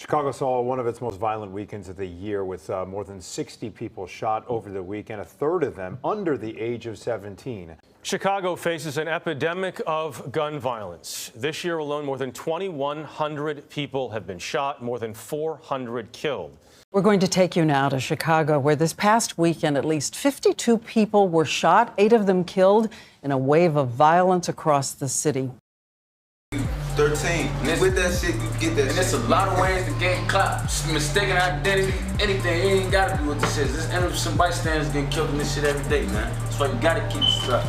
Chicago saw one of its most violent weekends of the year with more than 60 people shot over the weekend, a third of them under the age of 17. Chicago faces an epidemic of gun violence. This year alone, more than 2,100 people have been shot, more than 400 killed. We're going to take you now to Chicago, where this past weekend at least 52 people were shot, 8 of them killed in a wave of violence across the city. 13. With that shit, you get that shit. And there's a lot of ways to get clout. Mistaken identity, anything. You ain't gotta do with this shit. There's innocent bystanders getting killed in this shit every day, man. That's why you gotta keep it straight.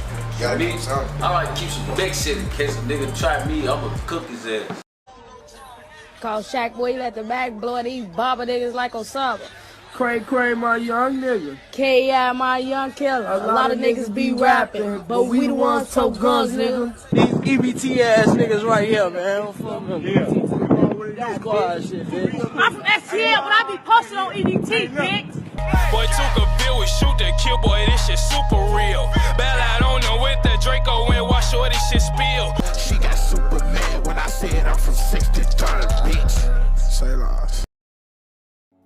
I like to keep some big shit in case a nigga try me, I'ma cook his ass. Call Shaq Boy, let the back blow these bobber niggas like Osama. Cray, my young nigga. K.I., my young killer. A lot of niggas be rapping, but we the ones tote guns, nigga. These EBT ass niggas right here, man. Squad shit, bitch. I'm from STL, but I be posted on EDT, bitch. Boy, Tookaville, we shoot to kill, boy, this shit super real. Bell out on them with the Draco and watch sure this shit spill. She got super mad when I said I'm from 63rd, bitch. Say lies.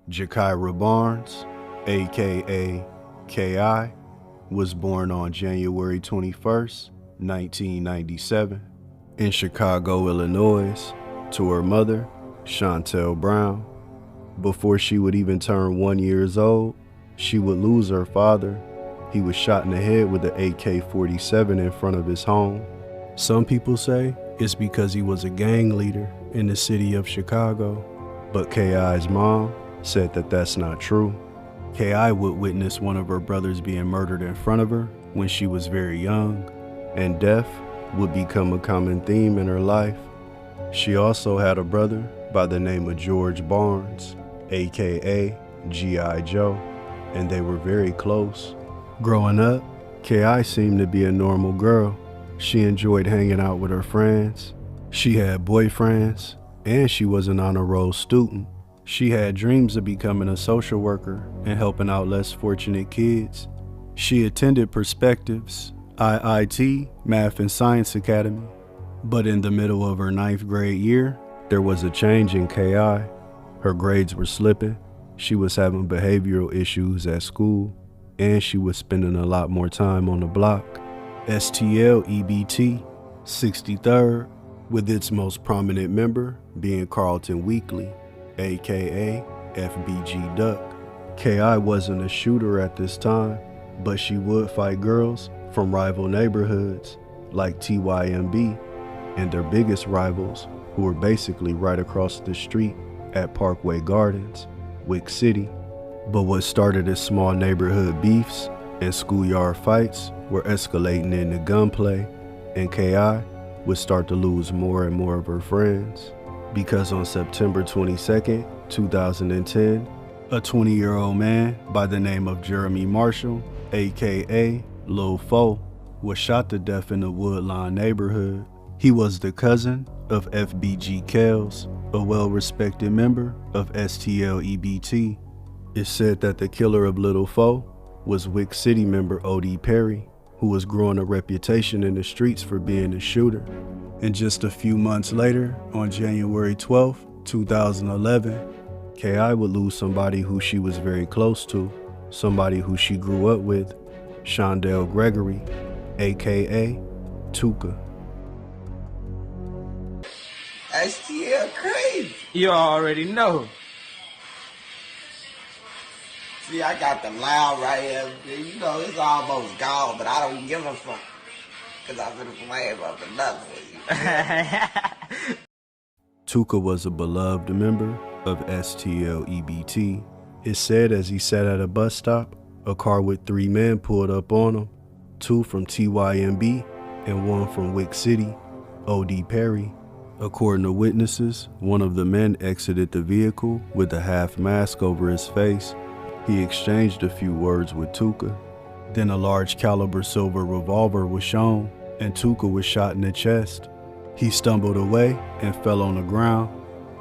GAKIRAH Barnes, aka K.I., was born on January 21st, 1997, in Chicago, Illinois, to her mother, Chantel Brown. Before she would even turn 1 year old, she would lose her father. He was shot in the head with an AK-47 in front of his home. Some people say it's because he was a gang leader in the city of Chicago, but K.I.'s mom said that that's not true. K.I. would witness one of her brothers being murdered in front of her when she was very young, and death would become a common theme in her life. She also had a brother by the name of George Barnes, aka G.I. Joe, and they were very close. Growing up, K.I. seemed to be a normal girl. She enjoyed hanging out with her friends. She had boyfriends, and she was an honor roll student. She had dreams of becoming a social worker and helping out less fortunate kids. She attended Perspectives, IIT, Math and Science Academy. But in the middle of her 9th grade year, there was a change in K.I. Her grades were slipping, she was having behavioral issues at school, and she was spending a lot more time on the block. stlebt, 63rd, with its most prominent member being Carlton Weekly, aka FBG Duck. K.I. wasn't a shooter at this time, but she would fight girls from rival neighborhoods like Tymb and their biggest rivals, who were basically right across the street at Parkway Gardens, Wick City. But what started as small neighborhood beefs and schoolyard fights were escalating into gunplay, and K.I. would start to lose more and more of her friends. Because on September 22nd, 2010, a 20-year-old man by the name of Jeremy Marshall, aka Lil Fo, was shot to death in the Woodlawn neighborhood. He was the cousin of FBG Kells, a well-respected member of stlebt. It's said that the killer of Little Fo was Wick City member O.D. Perry, who was growing a reputation in the streets for being a shooter. And just a few months later, on January 12, 2011, K.I. would lose somebody who she was very close to, somebody who she grew up with, Shondell Gregory, aka Tuka. STL crazy. You already know. See, I got the loud right here. You know, it's almost gone, but I don't give a fuck. Cause I'm gonna flame up another one. Tuka was a beloved member of stlebt. It's said as he sat at a bus stop, a car with 3 men pulled up on him, 2 from Tymb and 1 from Wick City, O.D. Perry. According to witnesses, one of the men exited the vehicle with a half mask over his face. He exchanged a few words with Tuka. Then a large caliber silver revolver was shown, and Tuka was shot in the chest. He stumbled away and fell on the ground.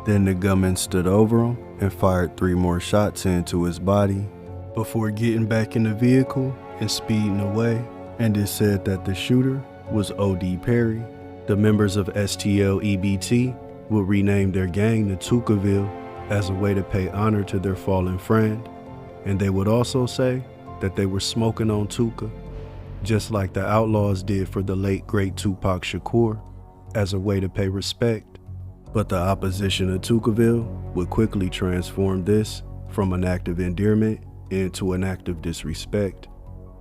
Then the gunman stood over him and fired 3 more shots into his body before getting back in the vehicle and speeding away. And it said that the shooter was O.D. Perry. The members of stlebt would rename their gang to Tookaville as a way to pay honor to their fallen friend, and they would also say that they were smoking on Tooka, just like the Outlaws did for the late great Tupac Shakur, as a way to pay respect. But the opposition of Tookaville would quickly transform this from an act of endearment into an act of disrespect.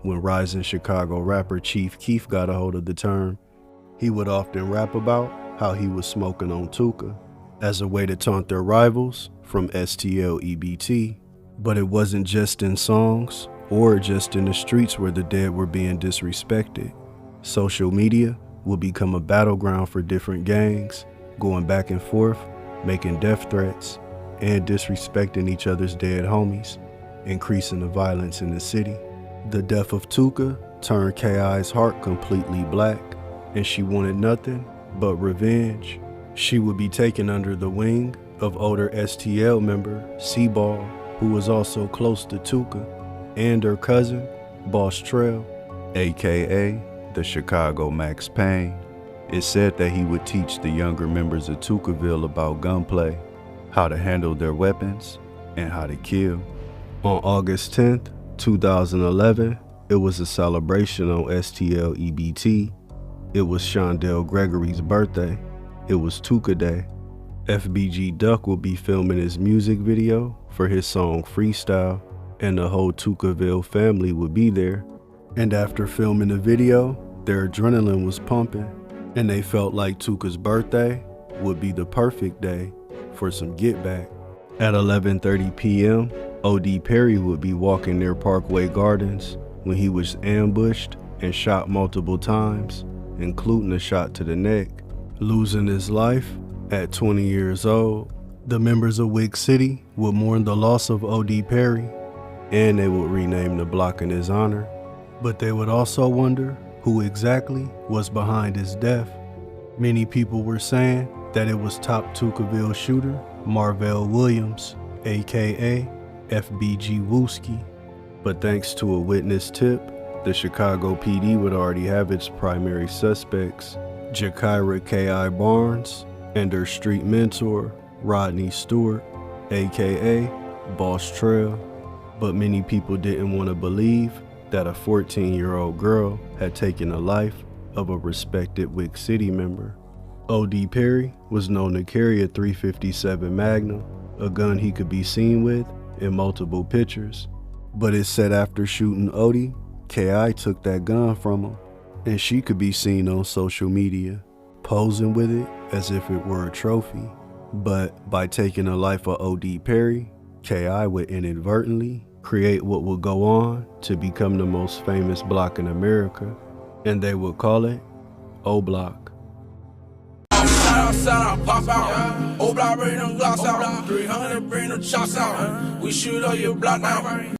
When rising Chicago rapper Chief Keef got a hold of the term, he would often rap about how he was smoking on Tooka as a way to taunt their rivals from stlebt. But it wasn't just in songs or just in the streets where the dead were being disrespected. Social media would become a battleground for different gangs, going back and forth, making death threats, and disrespecting each other's dead homies, increasing the violence in the city. The death of Tooka turned K.I.'s heart completely black, and she wanted nothing but revenge. She would be taken under the wing of older STL member C-Ball, who was also close to Tooka, and her cousin, Bosstrell, aka the Chicago Max Payne. It's said that he would teach the younger members of Tookaville about gunplay, how to handle their weapons, and how to kill. On August 10th, 2011, it was a celebration on stlebt. It was Shondell Gregory's birthday. It was Tooka Day. FBG Duck will be filming his music video for his song Freestyle, and the whole Tookaville family would be there. And after filming the video, their adrenaline was pumping, and they felt like Tooka's birthday would be the perfect day for some get back. At 11:30 p.m., O.D. Perry would be walking near Parkway Gardens when he was ambushed and shot multiple times, including a shot to the neck, losing his life at 20 years old. The members of Wick City would mourn the loss of O.D. Perry, and they would rename the block in his honor. But they would also wonder who exactly was behind his death. Many people were saying that it was top Tookaville shooter Marvell Williams, aka FBG Wooski. But thanks to a witness tip, the Chicago PD would already have its primary suspects, GAKIRAH K.I. Barnes and her street mentor, Rodney Stewart, aka Bosstrell. But many people didn't want to believe that a 14-year-old girl had taken the life of a respected Wick City member. O.D. Perry was known to carry a .357 Magnum, a gun he could be seen with in multiple pictures. But it said after shooting O.D., K.I. took that gun from him, and she could be seen on social media, posing with it as if it were a trophy. But by taking the life of O.D. Perry, K.I. would inadvertently create what would go on to become the most famous block in America, and they would call it oblock. Outside, pop out. Oblock, bring them glocks out. 300, bring them chops out. We shoot up your block now.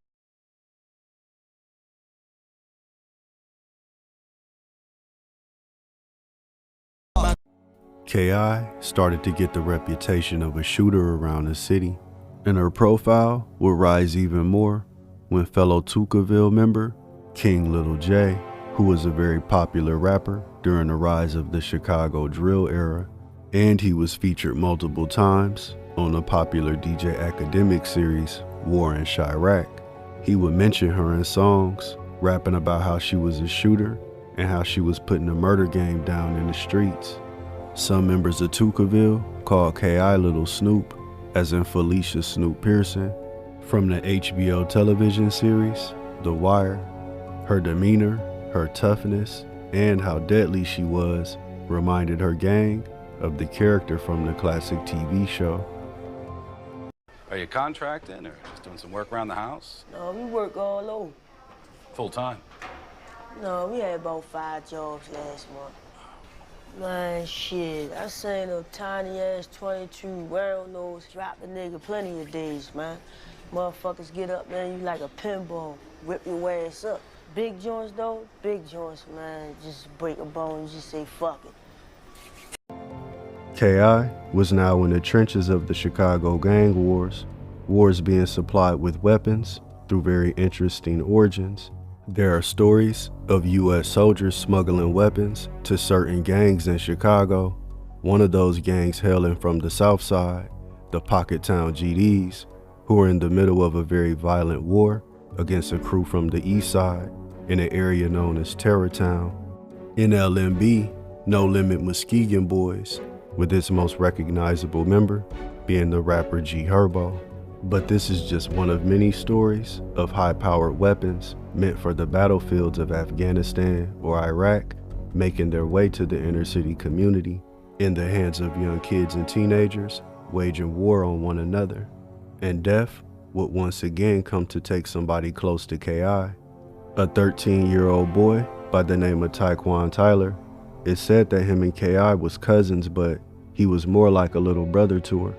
K.I. started to get the reputation of a shooter around the city, and her profile would rise even more when fellow Tookaville member King Little J, who was a very popular rapper during the rise of the Chicago drill era, and he was featured multiple times on the popular DJ Akademiks series War in Chiraq. He would mention her in songs, rapping about how she was a shooter and how she was putting the murder game down in the streets. Some members of Tookaville called K.I. Little Snoop, as in Felicia Snoop Pearson, from the HBO television series The Wire. Her demeanor, her toughness, and how deadly she was reminded her gang of the character from the classic TV show. Are you contracting or just doing some work around the house? No, we work all over. Full time? No, we had about 5 jobs last month. Man, shit, I seen a tiny-ass 22 wearing those, drop the nigga plenty of days, man. Motherfuckers get up, man, you like a pinball, whip your ass up. Big joints, though, big joints, man, just break a bone and just say fuck it. K.I. was now in the trenches of the Chicago gang wars being supplied with weapons through very interesting origins. There are stories of U.S. soldiers smuggling weapons to certain gangs in Chicago. One of those gangs hailing from the South Side the Pocket Town GDs, who were in the middle of a very violent war against a crew from the east side in an area known as Terror Town. NLMB, No Limit Muskegon Boys, with its most recognizable member being the rapper G Herbo. But this is just one of many stories of high-powered weapons meant for the battlefields of Afghanistan or Iraq making their way to the inner city community in the hands of young kids and teenagers waging war on one another. And death would once again come to take somebody close to KI. A 13-year-old boy by the name of Taekwon Tyler. It's said that him and KI was cousins, but he was more like a little brother to her.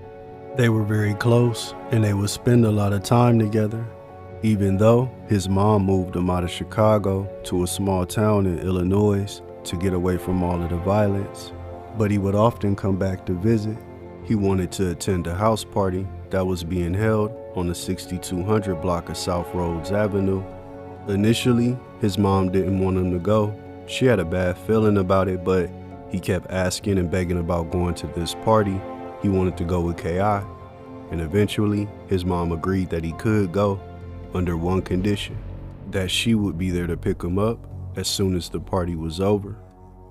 They were very close and they would spend a lot of time together, even though his mom moved him out of Chicago to a small town in Illinois to get away from all of the violence. But he would often come back to visit. He wanted to attend a house party that was being held on the 6200 block of South Rhodes Avenue. Initially, his mom didn't want him to go. She had a bad feeling about it, but he kept asking and begging about going to this party. He wanted to go with KI, and eventually his mom agreed that he could go under one condition, that she would be there to pick him up as soon as the party was over.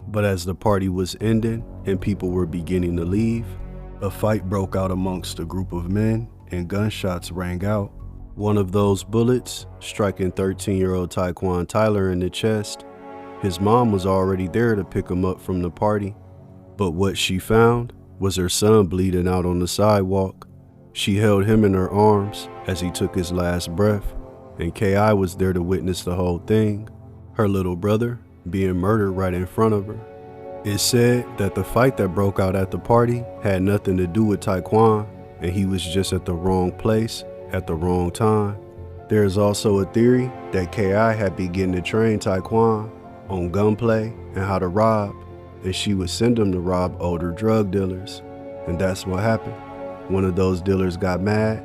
But as the party was ending and people were beginning to leave, a fight broke out amongst a group of men and gunshots rang out. One of those bullets striking 13-year-old Taekwon Tyler in the chest. His mom was already there to pick him up from the party, but what she found was her son bleeding out on the sidewalk. She held him in her arms as he took his last breath, and KI was there to witness the whole thing, her little brother being murdered right in front of her. It's said that the fight that broke out at the party had nothing to do with Taekwon, and he was just at the wrong place at the wrong time. There is also a theory that KI had begun to train Taekwon on gunplay and how to rob, and she would send him to rob older drug dealers. And that's what happened. One of those dealers got mad,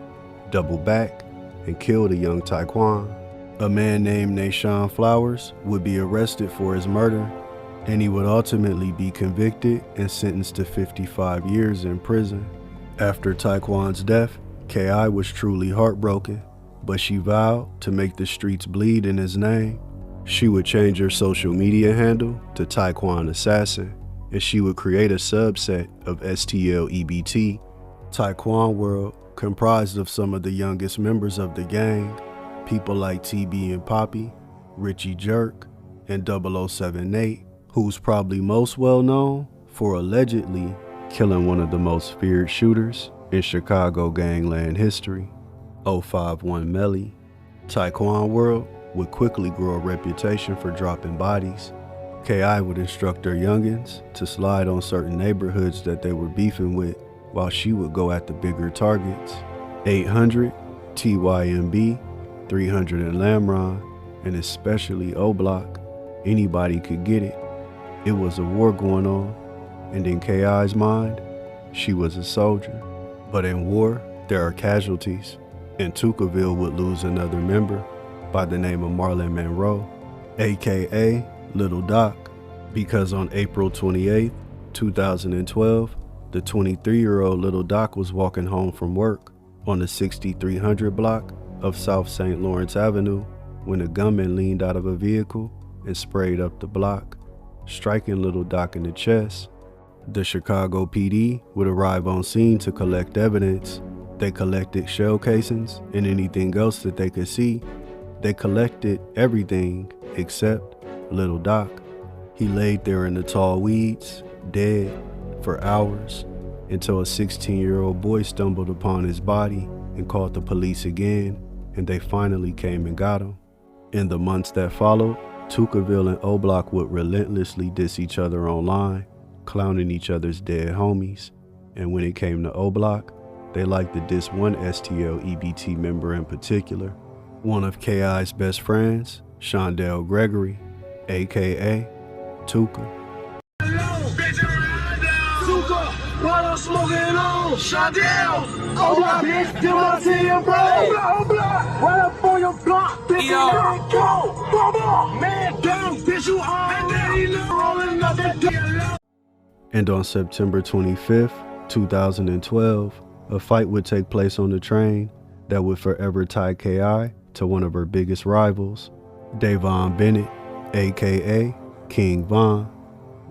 doubled back, and killed a young Taekwon. A man named Nashawn Flowers would be arrested for his murder, and he would ultimately be convicted and sentenced to 55 years in prison. After Taekwon's death, KI was truly heartbroken, but she vowed to make the streets bleed in his name. She would change her social media handle to Taekwon Assassin, and she would create a subset of stlebt, Taekwon World, comprised of some of the youngest members of the gang, people like TB and Poppy, Richie Jerk, and 0078, who's probably most well known for allegedly killing one of the most feared shooters in Chicago gangland history, 051 Melly. Taekwon World would quickly grow a reputation for dropping bodies. KI would instruct her youngins to slide on certain neighborhoods that they were beefing with, while she would go at the bigger targets. 800, Tymb, 300 in Lamron, and especially oblock. Anybody could get it. It was a war going on, and in KI's mind, she was a soldier. But in war, there are casualties, and Tookaville would lose another member by the name of Marlon Monroe, aka Little Doc, because on April 28, 2012, the 23-year-old Little Doc was walking home from work on the 6300 block of South St. Lawrence Avenue when a gunman leaned out of a vehicle and sprayed up the block, striking Little Doc in the chest. The Chicago PD would arrive on scene to collect evidence. They collected shell casings and anything else that they could see. They collected everything except Little Doc. He laid there in the tall weeds, dead, for hours, until a 16-year-old boy stumbled upon his body and called the police again, and they finally came and got him. In the months that followed, Tookaville and oblock would relentlessly diss each other online, clowning each other's dead homies. And when it came to oblock, they liked to diss one stlebt member in particular, one of KI's best friends, Shondell Gregory, aka Tooka. While I'm smoking on, Shondell, oblock, bitch, do my team, bro. Oblock, right up on your block, bitch. Go, man down, bitch, you are rolling another day. And on September 25th, 2012, a fight would take place on the train that would forever tie K.I. to one of her biggest rivals, Davon Bennett, aka King Von.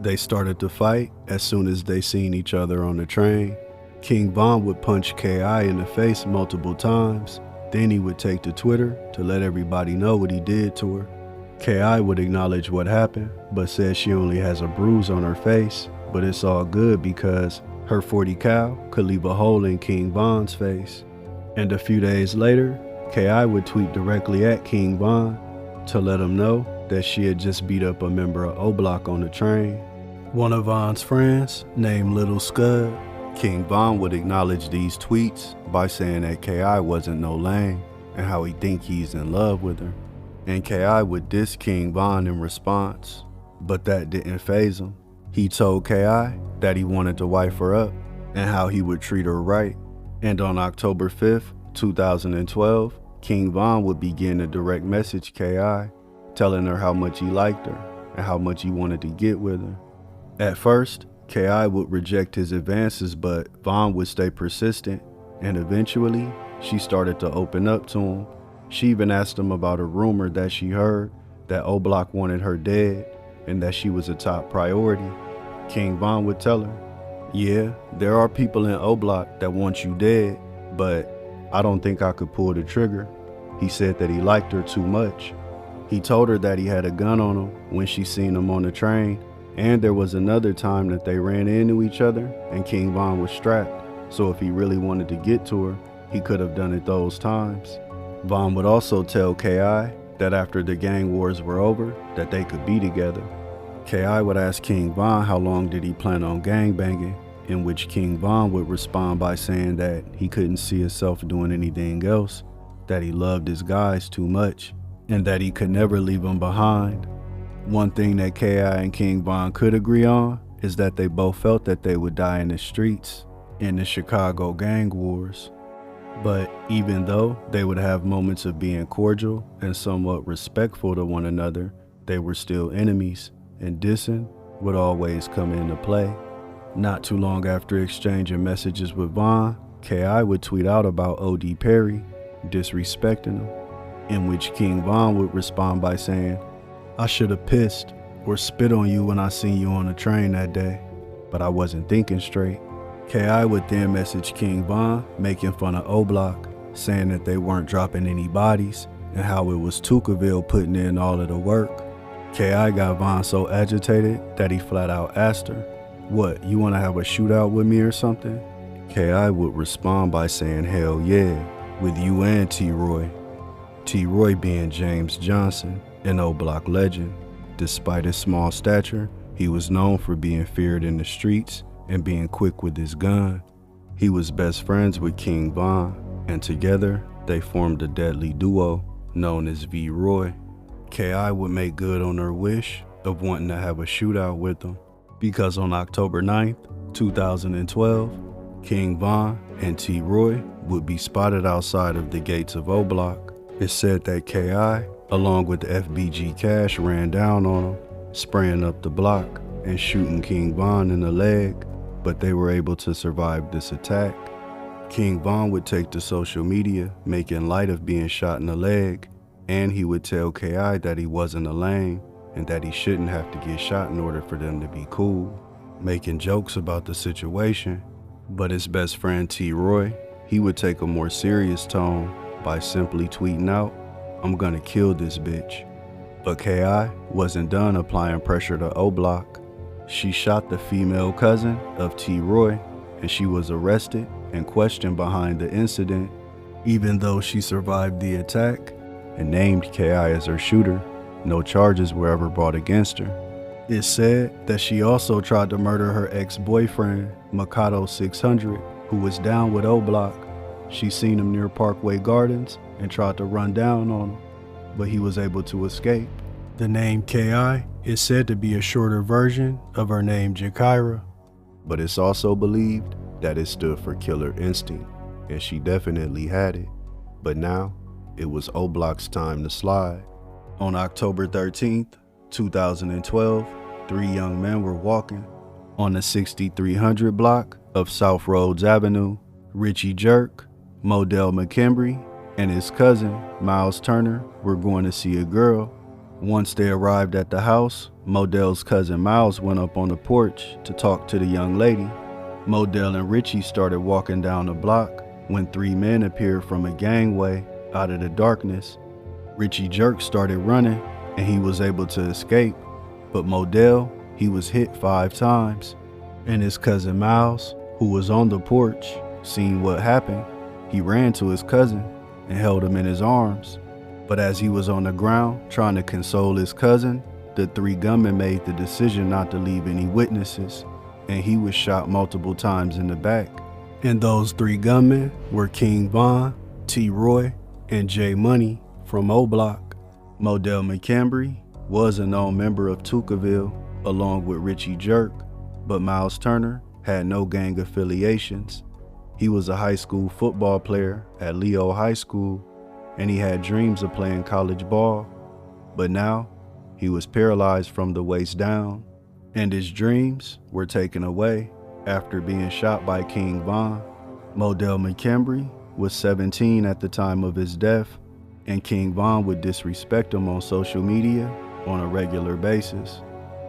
They started to fight as soon as they seen each other on the train. King Von would punch K.I. in the face multiple times. Then he would take to Twitter to let everybody know what he did to her. K.I. would acknowledge what happened, but says she only has a bruise on her face, but it's all good because her 40 cal could leave a hole in King Von's face. And a few days later, K.I. would tweet directly at King Von to let him know that she had just beat up a member of Oblock on the train. One of Von's friends, named Little Scud, King Von would acknowledge these tweets by saying that K.I. wasn't no lame and how he think he's in love with her. And K.I. would diss King Von in response, but that didn't faze him. He told K.I. that he wanted to wife her up and how he would treat her right. And on October 5th, 2012, King Von would begin to direct message K.I., telling her how much he liked her and how much he wanted to get with her. At first, K.I. would reject his advances, but Von would stay persistent, and eventually, she started to open up to him. She even asked him about a rumor that she heard that Oblock wanted her dead and that she was a top priority. King Von would tell her, "Yeah, there are people in Oblock that want you dead, but I don't think I could pull the trigger." He said that he liked her too much. He told her that he had a gun on him when she seen him on the train, and there was another time that they ran into each other and King Von was strapped, so if he really wanted to get to her, he could have done it those times. Von would also tell K.I. that after the gang wars were over, that they could be together. K.I. would ask King Von how long did he plan on gangbanging, in which King Von would respond by saying that he couldn't see himself doing anything else, that he loved his guys too much, and that he could never leave them behind. One thing that K.I. and King Von could agree on is that they both felt that they would die in the streets, in the Chicago gang wars. But even though they would have moments of being cordial and somewhat respectful to one another, they were still enemies, and dissing would always come into play. Not too long after exchanging messages with Von, K.I. would tweet out about O.D. Perry, disrespecting him, in which King Von would respond by saying, "I should have pissed or spit on you when I seen you on the train that day, but I wasn't thinking straight." K.I. would then message King Von, making fun of Oblock, saying that they weren't dropping any bodies and how it was Tookaville putting in all of the work. K.I. got Von so agitated that he flat out asked her, "What, you want to have a shootout with me or something?" K.I. would respond by saying, "Hell yeah, with you and T.roy." T.roy being James Johnson, an Oblock legend. Despite his small stature, he was known for being feared in the streets and being quick with his gun. He was best friends with King Von, and together they formed a deadly duo known as V-Roy. K.I. would make good on her wish of wanting to have a shootout with him, because on October 9th, 2012, King Von and T.roy would be spotted outside of the gates of Oblock. It's said that K.I., along with the FBG Cash, ran down on him, spraying up the block and shooting King Von in the leg, but they were able to survive this attack. King Von would take to social media, making light of being shot in the leg, and he would tell K.I. that he wasn't a lame and that he shouldn't have to get shot in order for them to be cool, making jokes about the situation. But his best friend T.roy, he would take a more serious tone by simply tweeting out, "I'm gonna kill this bitch." But K.I. wasn't done applying pressure to Oblock. She shot the female cousin of T.roy, and she was arrested and questioned behind the incident. Even though she survived the attack and named K.I. as her shooter, no charges were ever brought against her. It's said that she also tried to murder her ex-boyfriend, Mikado 600, who was down with Oblock. She seen him near Parkway Gardens and tried to run down on him, but he was able to escape. The name K.I. is said to be a shorter version of her name GAKIRAH, but it's also believed that it stood for Killer Instinct, and she definitely had it. But now, it was Oblock's time to slide. On October 13th, 2012, 3 young men were walking on the 6300 block of South Rhodes Avenue Richie Jerk, Modell McKembry, and his cousin, Miles Turner, were going to see a girl. Once they arrived at the house, Modell's cousin Miles went up on the porch to talk to the young lady. Modell and Richie started walking down the block when 3 men appeared from a gangway out of the darkness. Richie Jerk started running and he was able to escape, but Modell, he was hit 5 times. And his cousin Miles, who was on the porch, seeing what happened, he ran to his cousin and held him in his arms. But as he was on the ground trying to console his cousin, the 3 gunmen made the decision not to leave any witnesses, and he was shot multiple times in the back. And those 3 gunmen were King Von, T.roy, and J Money from Oblock. Modell McKembry was a known member of Tookaville along with Richie Jerk, but Miles Turner had no gang affiliations. He was a high school football player at Leo High School, and he had dreams of playing college ball, but now he was paralyzed from the waist down, and his dreams were taken away after being shot by King Von. Modell McKembry was 17 at the time of his death, and King Von would disrespect him on social media on a regular basis.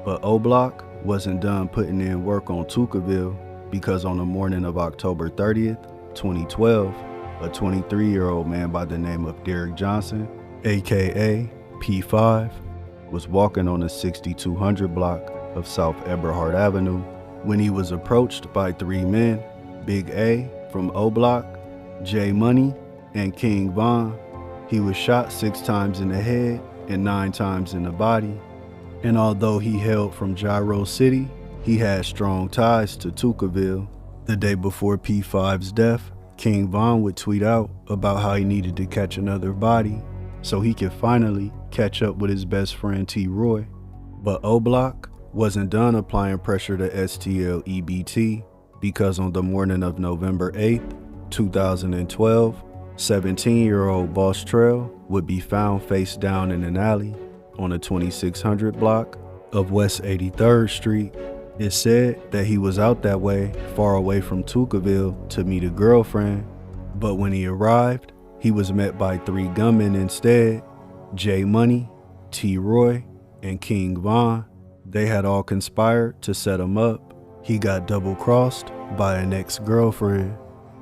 But Oblock wasn't done putting in work on Tookaville, because on the morning of October 30th, 2012, a 23-year-old man by the name of Derek Johnson, aka P5, was walking on the 6200 block of South Eberhard Avenue when he was approached by 3 men, Big A from Oblock, J Money, and King Von. He was shot 6 times in the head and 9 times in the body. And although he hailed from Gyro City, he had strong ties to Tookaville. The day before P5's death, King Von would tweet out about how he needed to catch another body so he could finally catch up with his best friend T.roy. But Oblock wasn't done applying pressure to stlebt, because on the morning of November 8th, 2012, 17-year-old Bosstrell would be found face down in an alley on the 2600 block of West 83rd Street. It's said that he was out that way, far away from Tookaville, to meet a girlfriend, but when he arrived, he was met by 3 gunmen instead, J Money, T.roy, and King Von. They had all conspired to set him up. He got double-crossed by an ex-girlfriend.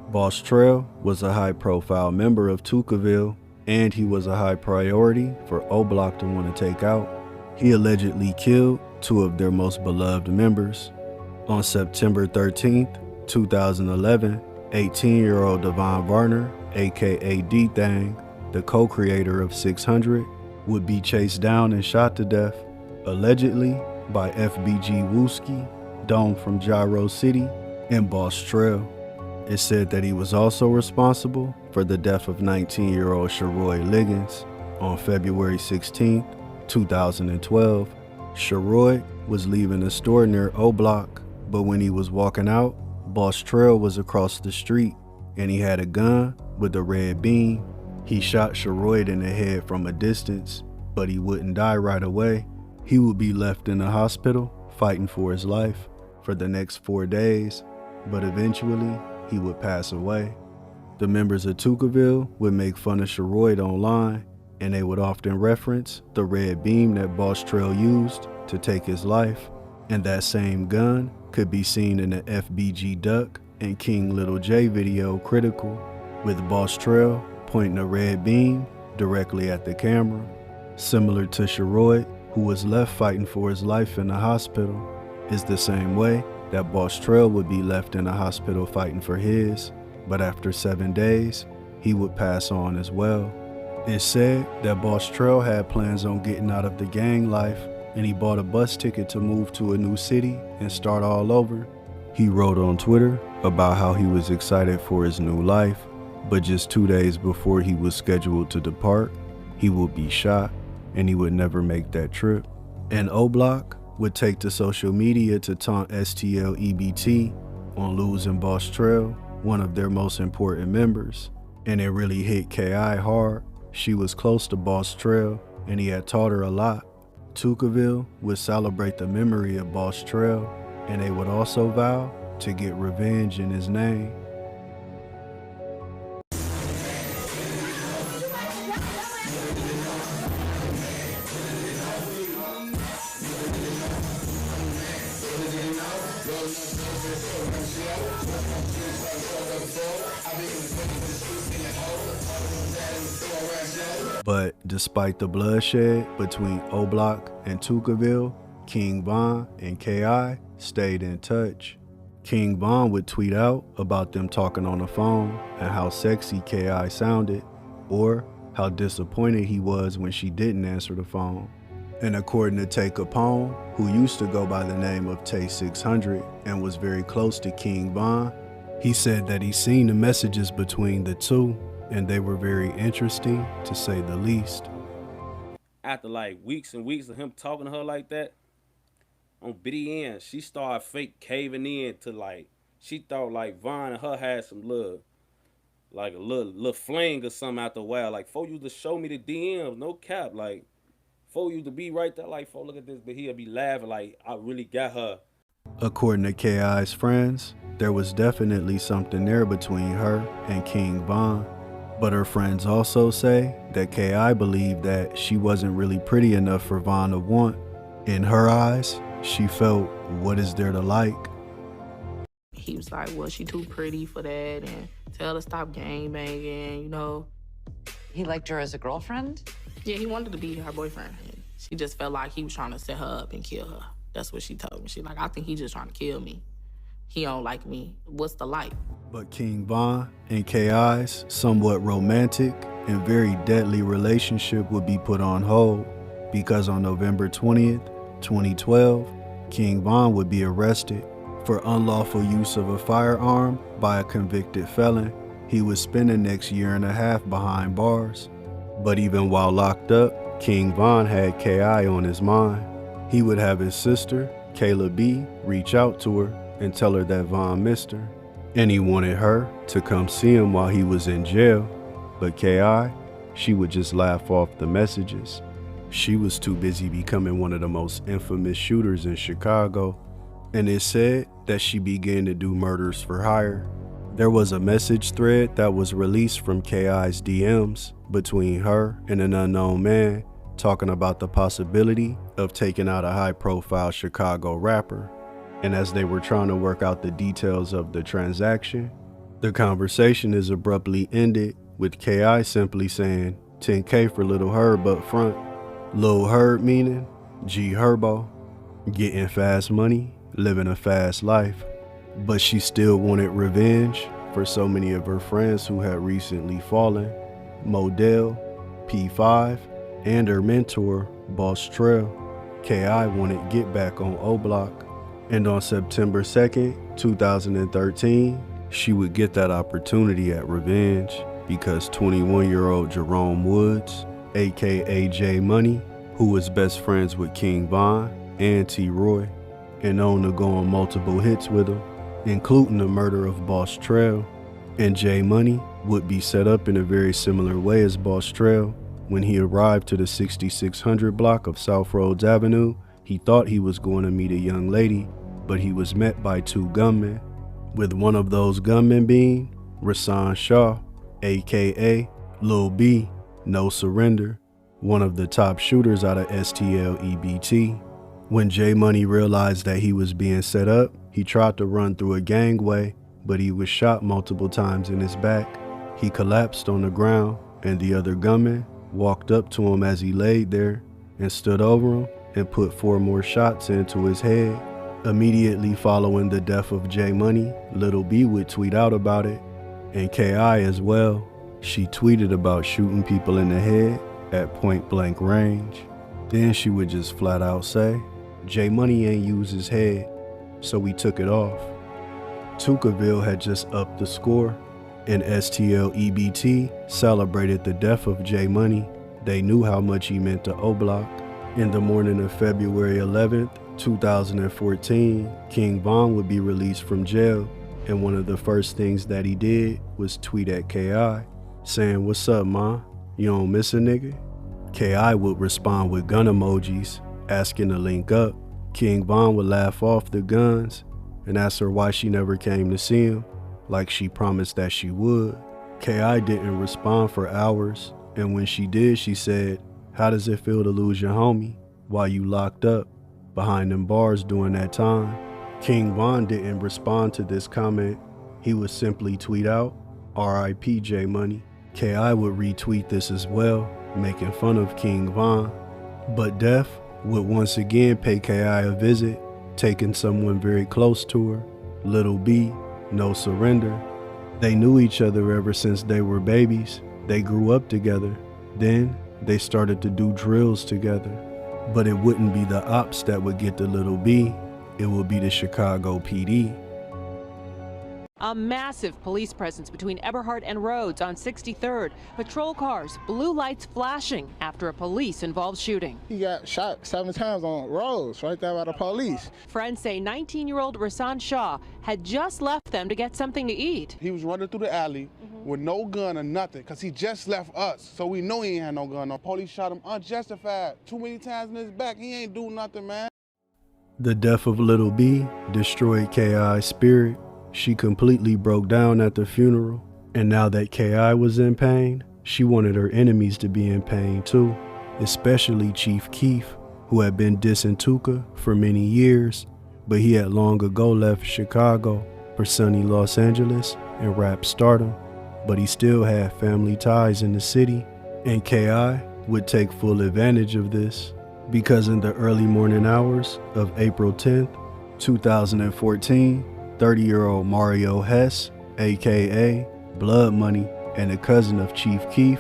Bosstrell was a high-profile member of Tookaville, and he was a high priority for Oblock to want to take out. He allegedly killed 2 of their most beloved members. On September 13th, 2011, 18-year-old Devon Varner, aka D-Thang, the co-creator of 600, would be chased down and shot to death, allegedly by FBG Wooski, Dome from Gyro City, and Bosstrell. It said that he was also responsible for the death of 19-year-old T.roy Liggins on February 16, 2012. T.roy was leaving a store near Oblock, but when he was walking out, Bosstrell was across the street and he had a gun with a red beam. He shot T.roy in the head from a distance, but he wouldn't die right away. He would be left in the hospital fighting for his life for the next 4 days, but eventually he would pass away. The members of Tookaville would make fun of T.roy online, and they would often reference the red beam that Bosstrell used to take his life, and that same gun could be seen in the FBG Duck and King Little J video Critical, with Bosstrell pointing a red beam directly at the camera. Similar to T.roy, who was left fighting for his life in the hospital, is the same way that Bosstrell would be left in a hospital fighting for his, but after 7 days, he would pass on as well. It's said that Bosstrell had plans on getting out of the gang life, and he bought a bus ticket to move to a new city and start all over. He wrote on Twitter about how he was excited for his new life, but just 2 days before he was scheduled to depart, he would be shot and he would never make that trip. And Oblock would take to social media to taunt stlebt on losing Bosstrell, one of their most important members. And it really hit K.I. hard. She was close to Bosstrell and he had taught her a lot. Tookaville would celebrate the memory of Bosstrell, and they would also vow to get revenge in his name. But despite the bloodshed between Oblock and Tookaville, King Von and K.I. stayed in touch. King Von would tweet out about them talking on the phone and how sexy K.I. sounded, or how disappointed he was when she didn't answer the phone. And according to Tay Capone, who used to go by the name of Tay 600 and was very close to King Von, he said that he seen the messages between the two and they were very interesting, to say the least. After like weeks and weeks of him talking to her like that, on BDN, she started fake caving in to like, she thought like Von and her had some little, like a little fling or something after a while. Like, for you to show me the DMs, no cap. Like, for you to be right there, like, for look at this, but he'll be laughing like, I really got her. According to K.I.'s friends, there was definitely something there between her and King Von. But her friends also say that K.I. believed that she wasn't really pretty enough for Von to want. In her eyes, she felt, what is there to like? He was like, well, she too pretty for that, and tell her to stop gang banging, you know. He liked her as a girlfriend? Yeah, he wanted to be her boyfriend. She just felt like he was trying to set her up and kill her. That's what she told me. She like, I think he just trying to kill me. He don't like me. What's the like? But King Von and K.I.'s somewhat romantic and very deadly relationship would be put on hold because on November 20th, 2012, King Von would be arrested for unlawful use of a firearm by a convicted felon. He would spend the next year and a half behind bars. But even while locked up, King Von had K.I. on his mind. He would have his sister, Kayla B, reach out to her and tell her that Von missed her. And he wanted her to come see him while he was in jail. But K.I., she would just laugh off the messages. She was too busy becoming one of the most infamous shooters in Chicago. And it said that she began to do murders for hire. There was a message thread that was released from K.I.'s DMs between her and an unknown man talking about the possibility of taking out a high-profile Chicago rapper. And as they were trying to work out the details of the transaction, the conversation is abruptly ended with K.I. simply saying, 10K for Little Herb up front. Lil Herb meaning G Herbo, getting fast money, living a fast life. But she still wanted revenge for so many of her friends who had recently fallen, Modell, P5, and her mentor, Bosstrell. K.I. wanted Get Back on Oblock. And on September 2nd, 2013, she would get that opportunity at revenge because 21-year-old Jerome Woods, aka J Money, who was best friends with King Von and T.roy, and known to go on multiple hits with him, including the murder of Bosstrell. And J Money would be set up in a very similar way as Bosstrell. When he arrived to the 6600 block of South Rhodes Avenue, he thought he was going to meet a young lady, but he was met by two gunmen, with one of those gunmen being Rasan Shaw, aka Lil B, No Surrender, one of the top shooters out of stlebt. When J Money realized that he was being set up, he tried to run through a gangway, but he was shot multiple times in his back. He collapsed on the ground, and the other gunman walked up to him as he laid there and stood over him and put 4 more shots into his head. Immediately following the death of J Money, Lil B would tweet out about it, and K.I. as well. She tweeted about shooting people in the head at point blank range. Then she would just flat out say, J Money ain't use his head, so we took it off. Tookaville had just upped the score, and stlebt celebrated the death of J Money. They knew how much he meant to Oblock. In the morning of February 11th, 2014, King Von would be released from jail, and one of the first things that he did was tweet at K.I. saying, what's up, ma? You don't miss a nigga? K.I. would respond with gun emojis, asking to link up. King Von would laugh off the guns and ask her why she never came to see him, like she promised that she would. K.I. didn't respond for hours, and when she did, she said, how does it feel to lose your homie while you locked up behind them bars during that time? King Von didn't respond to this comment. He would simply tweet out, R.I.P. J Money. K.I. would retweet this as well, making fun of King Von. But Death would once again pay K.I. a visit, taking someone very close to her, Little B, No Surrender. They knew each other ever since they were babies. They grew up together. Then they started to do drills together. But it wouldn't be the ops that would get the Little B, it would be the Chicago PD. A massive police presence between Eberhard and Rhodes on 63rd. Patrol cars, blue lights flashing after a police-involved shooting. He got shot 7 times on Rhodes, right there by the police. Friends say 19-year-old Rasan Shah had just left them to get something to eat. He was running through the alley with no gun or nothing, because he just left us. So we know he ain't had no gun. The police shot him unjustified. Too many times in his back. He ain't do nothing, man. The death of Little B destroyed K.I.'s spirit. She completely broke down at the funeral, and now that K.I. was in pain, she wanted her enemies to be in pain too, especially Chief Keef, who had been dissing Tuka for many years, but he had long ago left Chicago for sunny Los Angeles and rap stardom, but he still had family ties in the city, and K.I. would take full advantage of this, because in the early morning hours of April 10th, 2014, 30-year-old Mario Hess, aka Blood Money, and a cousin of Chief Keef,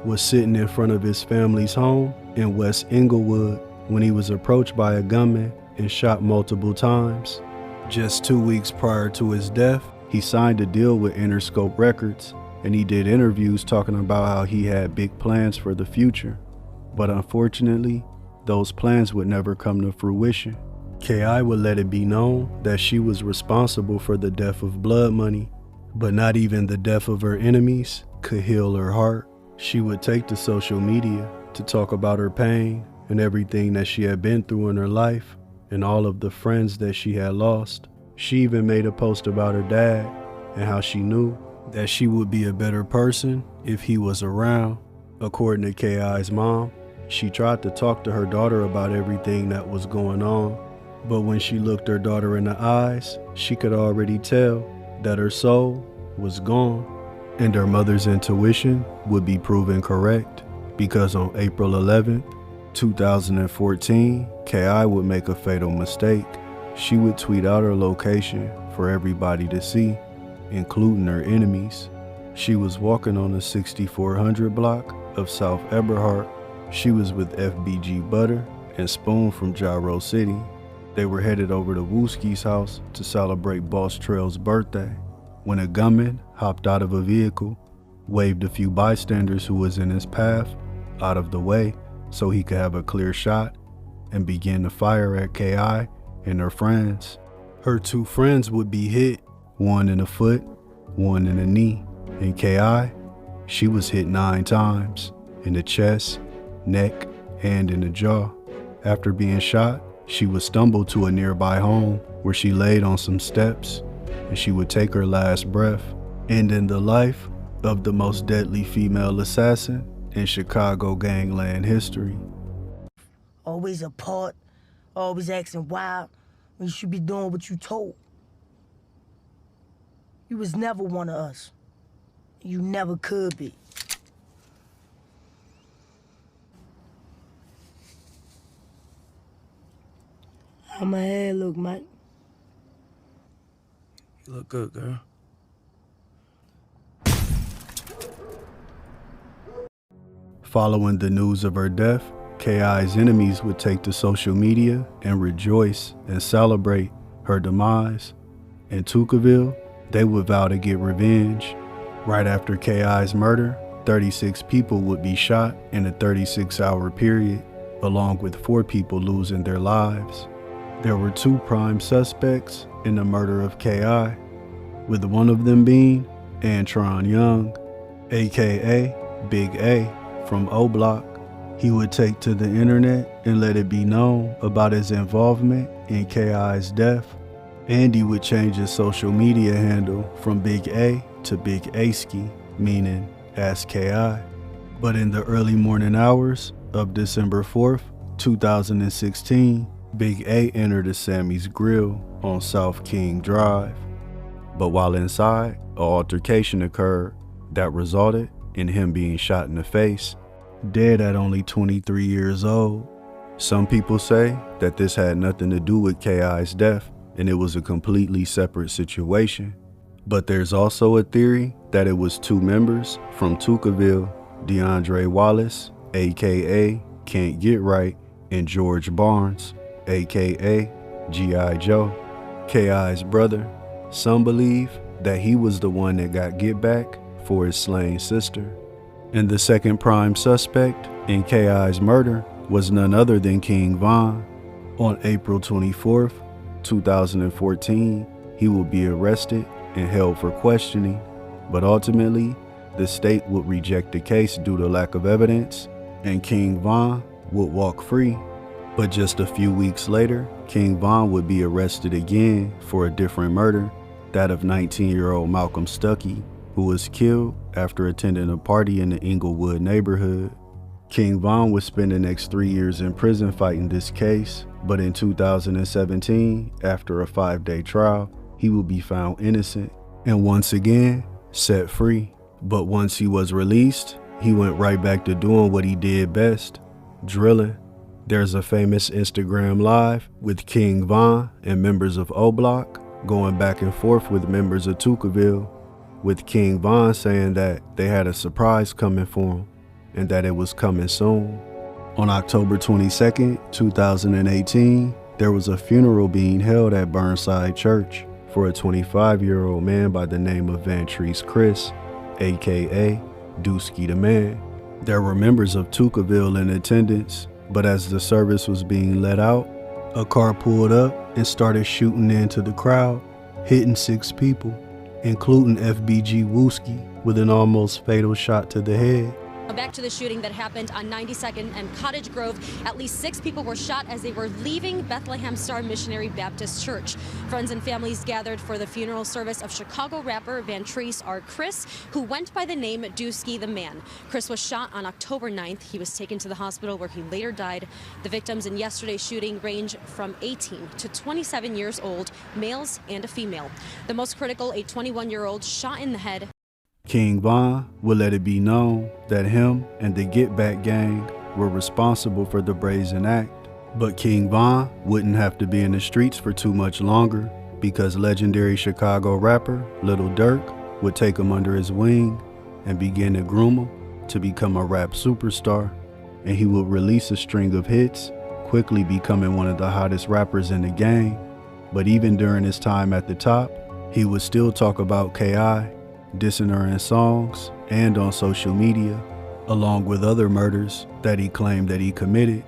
was sitting in front of his family's home in West Inglewood when he was approached by a gunman and shot multiple times. Just 2 weeks prior to his death, he signed a deal with Interscope Records, and he did interviews talking about how he had big plans for the future. But unfortunately, those plans would never come to fruition. K.I. would let it be known that she was responsible for the death of Blood Money, but not even the death of her enemies could heal her heart. She would take to social media to talk about her pain and everything that she had been through in her life and all of the friends that she had lost. She even made a post about her dad and how she knew that she would be a better person if he was around. According to K.I.'s mom, she tried to talk to her daughter about everything that was going on, but when she looked her daughter in the eyes, she could already tell that her soul was gone, and her mother's intuition would be proven correct, because on April 11th, 2014, K.I. would make a fatal mistake. She would tweet out her location for everybody to see, including her enemies. She was walking on the 6400 block of South Eberhard. She was with FBG Butter and Spoon from Gyro City. They were headed over to Wooski's house to celebrate Bosstrell's birthday when a gunman hopped out of a vehicle, waved a few bystanders who was in his path out of the way so he could have a clear shot, and began to fire at K.I. and her friends. Her 2 friends would be hit, one in the foot, one in the knee, and K.I., she was hit 9 times in the chest, neck, and in the jaw. After being shot, she would stumble to a nearby home where she laid on some steps, and she would take her last breath, ending the life of the most deadly female assassin in Chicago gangland history. Always apart, always acting wild when you should be doing what you told. You was never one of us. You never could be. How my hair look, Mike? You look good, girl. Following the news of her death, K.I.'s enemies would take to social media and rejoice and celebrate her demise. In Tookaville, they would vow to get revenge. Right after K.I.'s murder, 36 people would be shot in a 36-hour period, along with 4 people losing their lives. There were 2 prime suspects in the murder of K.I., with one of them being Antron Young, aka Big A from Oblock. He would take to the internet and let it be known about his involvement in K.I.'s death, and he would change his social media handle from Big A to Big Aski, meaning Ask K.I. But in the early morning hours of December 4th, 2016, Big A entered a Sammy's Grill on South King Drive. But while inside, an altercation occurred that resulted in him being shot in the face dead at only 23 years old. Some people say that this had nothing to do with K.I.'s death and it was a completely separate situation. But there's also a theory that it was two members from Tookaville, DeAndre Wallace, aka Can't Get Right, and George Barnes, aka G.I. Joe, K.I.'s brother. Some believe that he was the one that got get back for his slain sister. And the second prime suspect in K.I.'s murder was none other than King Von. On April 24th, 2014, he will be arrested and held for questioning, but ultimately, the state would reject the case due to lack of evidence, and King Von would walk free. But just a few weeks later, King Von would be arrested again for a different murder, that of 19-year-old Malcolm Stuckey, who was killed after attending a party in the Inglewood neighborhood. King Von would spend the next 3 years in prison fighting this case, but in 2017, after a 5-day trial, he would be found innocent and once again set free. But once he was released, he went right back to doing what he did best, drilling. There's a famous Instagram live with King Von and members of Oblock going back and forth with members of Tookaville, with King Von saying that they had a surprise coming for him and that it was coming soon. On October 22nd, 2018, there was a funeral being held at Burnside Church for a 25-year-old man by the name of Vantrese Chris, aka Dusky the Man. There were members of Tookaville in attendance, but as the service was being let out, a car pulled up and started shooting into the crowd, hitting 6 people, including FBG Wooski with an almost fatal shot to the head. Back to the shooting that happened on 92nd and Cottage Grove. At least 6 people were shot as they were leaving Bethlehem Star Missionary Baptist Church. Friends and families gathered for the funeral service of Chicago rapper Vantrese R. Chris, who went by the name Dusky the Man. Chris was shot on October 9th. He was taken to the hospital where he later died. The victims in yesterday's shooting range from 18 to 27 years old, males and a female. The most critical, a 21-year-old shot in the head. King Von would let it be known that him and the Getbackgang were responsible for the brazen act. But King Von wouldn't have to be in the streets for too much longer, because legendary Chicago rapper Lil Durk would take him under his wing and begin to groom him to become a rap superstar. And he would release a string of hits, quickly becoming one of the hottest rappers in the game. But even during his time at the top, he would still talk about K.I., dissing her in songs and on social media, along with other murders that he claimed that he committed,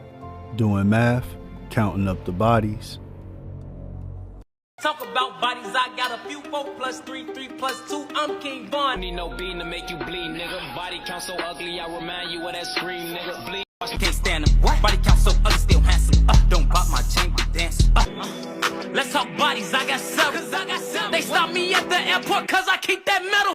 doing math, counting up the bodies. Talk about bodies, I got a few, 4 + 3, 3 + 2, I'm King Von. Need no bean to make you bleed, nigga. Body count so ugly, I remind you of that scream, nigga. Bleed. You can't stand them. What? Body count so ugly, still handsome. Don't pop my chain, but dance. Let's talk bodies, I got 7. They stop me at the airport cause I keep that metal.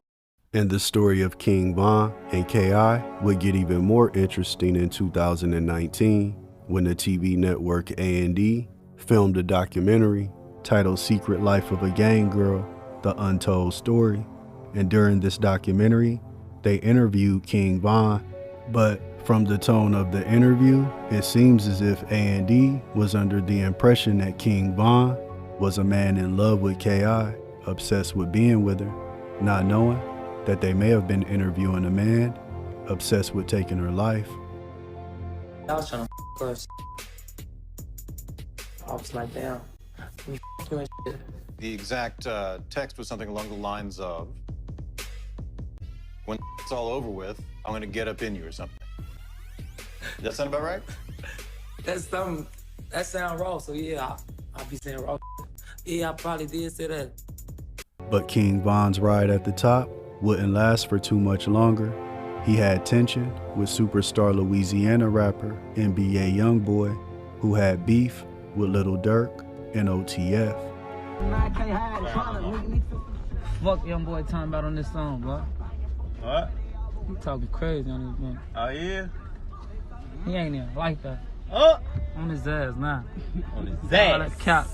And the story of King Von and K.I. would get even more interesting in 2019 when the TV network A&E filmed a documentary titled Secret Life of a Gang Girl, The Untold Story. And during this documentary, they interviewed King Von, but from the tone of the interview, it seems as if A&E was under the impression that King Von was a man in love with K.I., obsessed with being with her, not knowing that they may have been interviewing a man obsessed with taking her life. I was trying to first. I was like, damn, you and shit. The exact text was something along the lines of, when it's all over with, I'm gonna get up in you or something. Does that sound about right? That's something, that sound raw, so yeah, I'll be saying raw. Yeah, I probably did say that. But King Von's ride at the top wouldn't last for too much longer. He had tension with superstar Louisiana rapper NBA Youngboy, who had beef with Lil Durk and OTF. Fuck Youngboy talking about on this song, bro. What? He talking crazy on this one. Oh, yeah? He ain't even like that. Oh! On his ass, nah. On his All ass. that cap.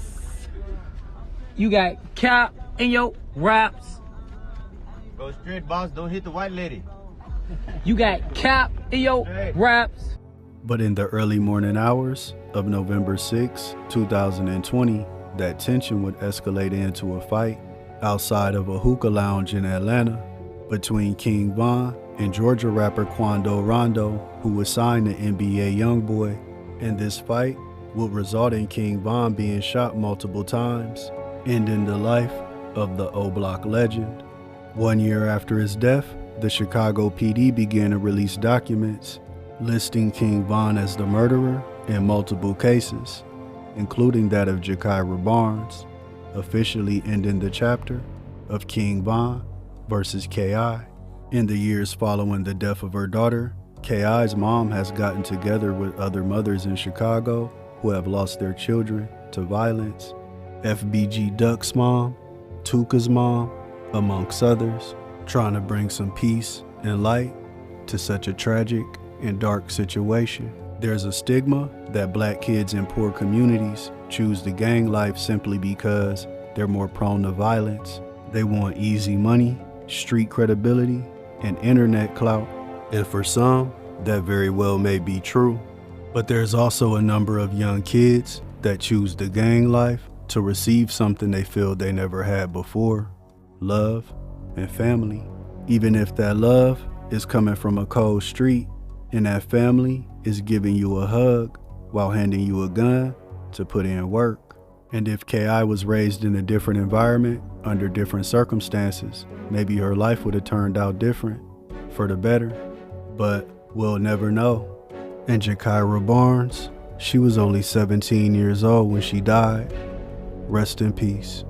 You got cap in your raps. Bro, street boss, don't hit the white lady. You got cap in your raps. But in the early morning hours of November 6, 2020, that tension would escalate into a fight outside of a hookah lounge in Atlanta between King Von and Georgia rapper Quando Rondo, who was signed to NBA Youngboy. And this fight would result in King Von being shot multiple times, ending the life of the oblock legend. 1 year after his death, the Chicago PD began to release documents listing King Von as the murderer in multiple cases, including that of GAKIRAH Barnes, officially ending the chapter of King Von versus K.I. In the years following the death of her daughter, K.I.'s mom has gotten together with other mothers in Chicago who have lost their children to violence. FBG Duck's mom, Tuka's mom, amongst others, trying to bring some peace and light to such a tragic and dark situation. There's a stigma that black kids in poor communities choose the gang life simply because they're more prone to violence. They want easy money, street credibility, and internet clout. And for some, that very well may be true. But there's also a number of young kids that choose the gang life to receive something they feel they never had before: love and family. Even if that love is coming from a cold street and that family is giving you a hug while handing you a gun to put in work. And if K.I. was raised in a different environment under different circumstances, maybe her life would have turned out different for the better, but we'll never know. And GAKIRAH Barnes, she was only 17 years old when she died. Rest in peace.